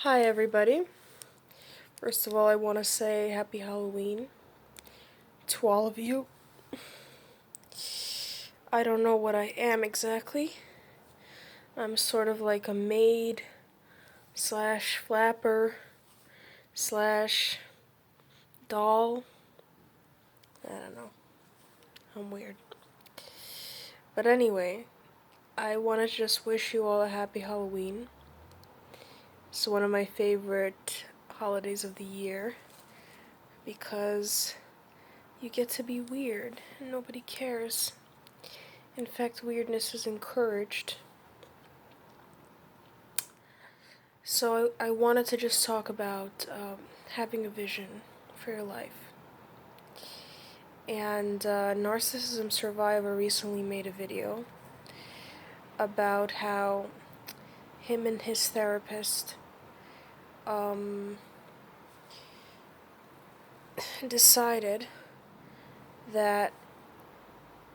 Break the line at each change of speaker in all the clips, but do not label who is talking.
Hi, everybody. First of all, I want to say happy Halloween to all of you. I don't know what I am exactly. I'm sort of like a maid slash flapper slash doll. I don't know. I'm weird. But anyway, I want to just wish you all a happy Halloween. It's one of my favorite holidays of the year because you get to be weird and nobody cares. In fact, weirdness is encouraged. So I wanted to just talk about having a vision for your life. And Narcissism Survivor recently made a video about how him and his therapist decided that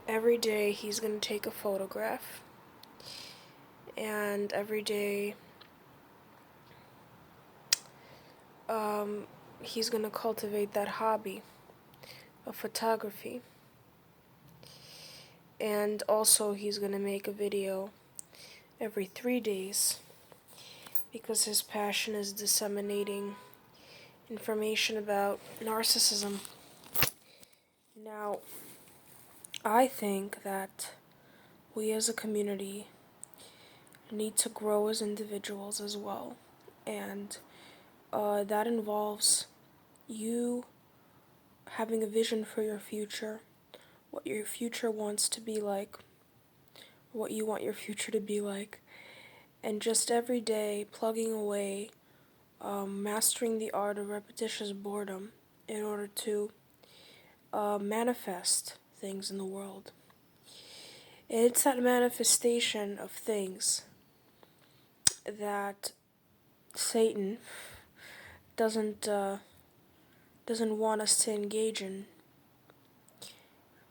every day he's going to take a photograph, and every day he's going to cultivate that hobby of photography. And also he's going to make a video every 3 days because his passion is disseminating information about narcissism. Now, I think that we as a community need to grow as individuals as well, and that involves you having a vision for your future, what your future wants to be like, what you want your future to be like, and just every day plugging away, mastering the art of repetitious boredom in order to manifest things in the world. And it's that manifestation of things that Satan doesn't want us to engage in,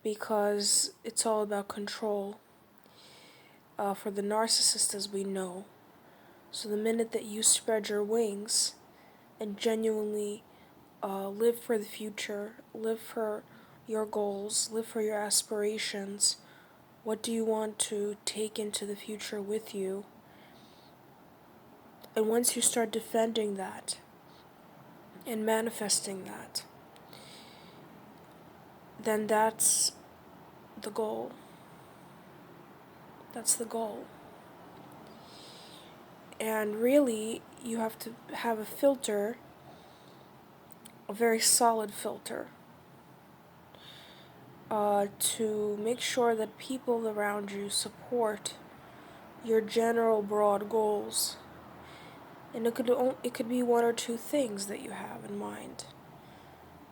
because it's all about control for the narcissist, as we know. So the minute that you spread your wings and genuinely live for the future, live for your goals, live for your aspirations, what do you want to take into the future with you? And once you start defending that and manifesting that, then that's the goal. That's the goal. And really, you have to have a filter, a very solid filter, to make sure that people around you support your general broad goals. And it could be one or two things that you have in mind.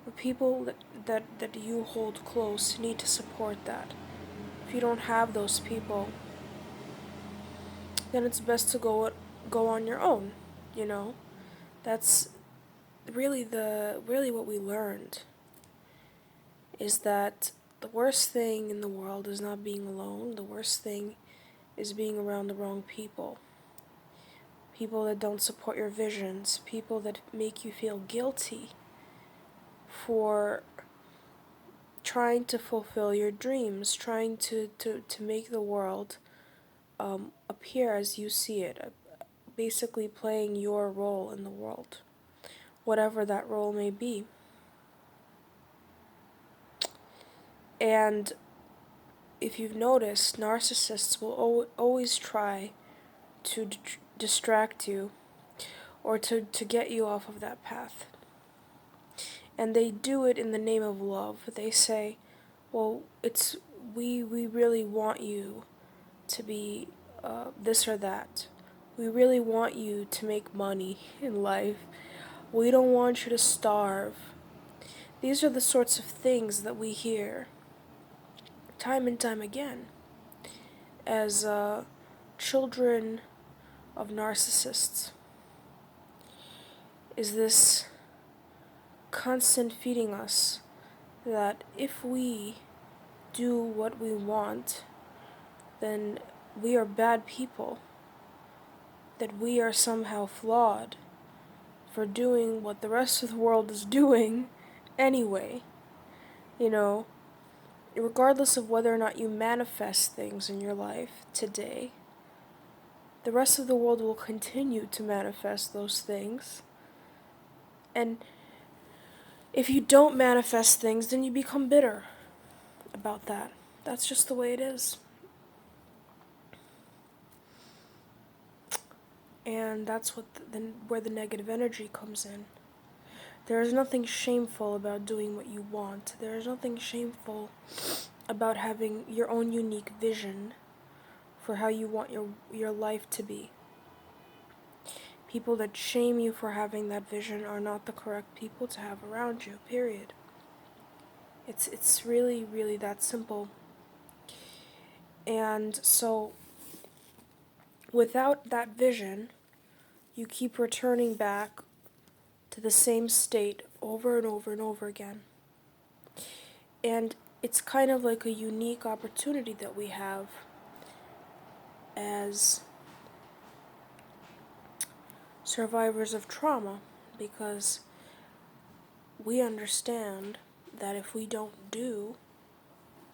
The people that you hold close need to support that. If you don't have those people, then it's best to go on your own, you know? That's really what we learned, is that the worst thing in the world is not being alone. The worst thing is being around the wrong people. People that don't support your visions, people that make you feel guilty for trying to fulfill your dreams, trying to make the world appear as you see it, basically playing your role in the world, whatever that role may be. And if you've noticed, narcissists will always try to distract you or to get you off of that path. And they do it in the name of love. They say, well, we really want you to be this or that. We really want you to make money in life. We don't want you to starve. These are the sorts of things that we hear time and time again as children of narcissists. Is this constant feeding us that if we do what we want, then we are bad people, that we are somehow flawed, for doing what the rest of the world is doing anyway. You know, regardless of whether or not you manifest things in your life today, the rest of the world will continue to manifest those things. And if you don't manifest things, then you become bitter about that. That's just the way it is. And that's where the negative energy comes in. There is nothing shameful about doing what you want. There is nothing shameful about having your own unique vision for how you want your life to be. People that shame you for having that vision are not the correct people to have around you, period. It's really, really that simple. And so, without that vision, you keep returning back to the same state over and over and over again. And it's kind of like a unique opportunity that we have as survivors of trauma, because we understand that if we don't do,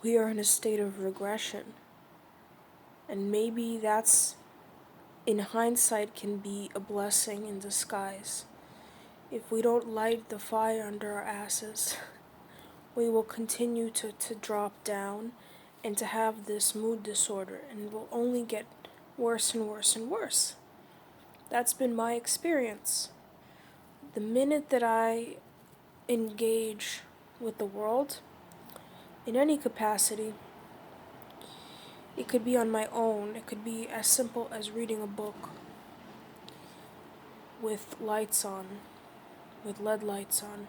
we are in a state of regression. And maybe that's, in hindsight, can be a blessing in disguise. If we don't light the fire under our asses, we will continue to drop down and to have this mood disorder, and will only get worse and worse and worse. That's been my experience. The minute that I engage with the world, in any capacity, it could be on my own, it could be as simple as reading a book with lights on, with LED lights on.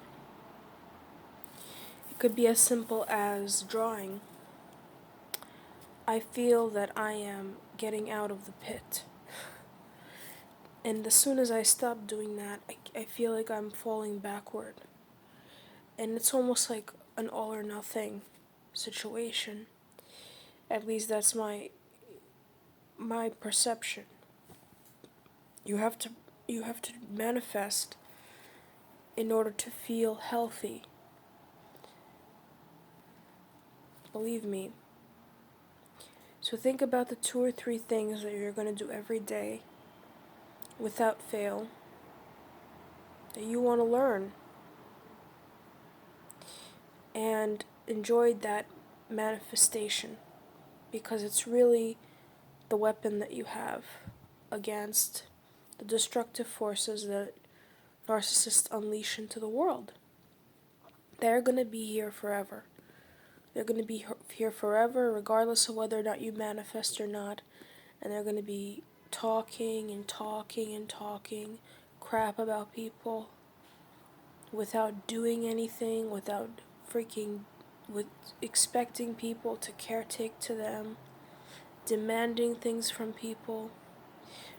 It could be as simple as drawing. I feel that I am getting out of the pit. And as soon as I stop doing that, I feel like I'm falling backward. And it's almost like an all or nothing situation. At least that's my perception. You have to manifest in order to feel healthy. Believe me. So think about the 2 or 3 things that you're going to do every day without fail that you want to learn, and enjoy that manifestation, because it's really the weapon that you have against the destructive forces that narcissists unleash into the world. They're going to be here forever. They're going to be here forever, regardless of whether or not you manifest or not. And they're going to be talking and talking and talking crap about people without doing anything, with expecting people to caretake to them, demanding things from people,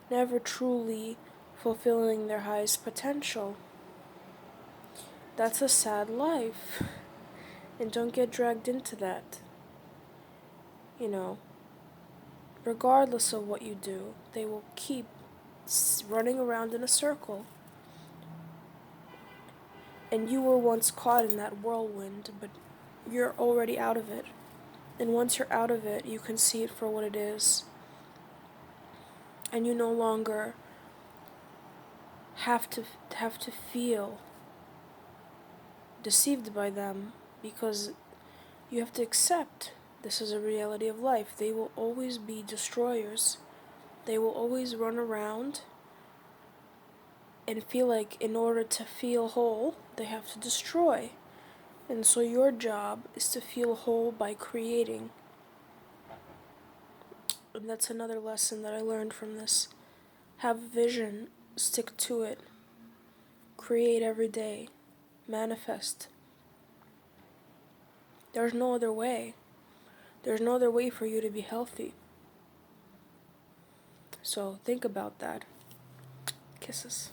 never truly fulfilling their highest potential. That's a sad life. And don't get dragged into that. You know, regardless of what you do, they will keep running around in a circle. And you were once caught in that whirlwind, but you're already out of it. And once you're out of it, you can see it for what it is. And you no longer have to feel deceived by them, because you have to accept this is a reality of life. They will always be destroyers. They will always run around and feel like in order to feel whole, they have to destroy. And so your job is to feel whole by creating. And that's another lesson that I learned from this. Have a vision, stick to it. Create every day. Manifest. There's no other way. There's no other way for you to be healthy. So think about that. Kisses.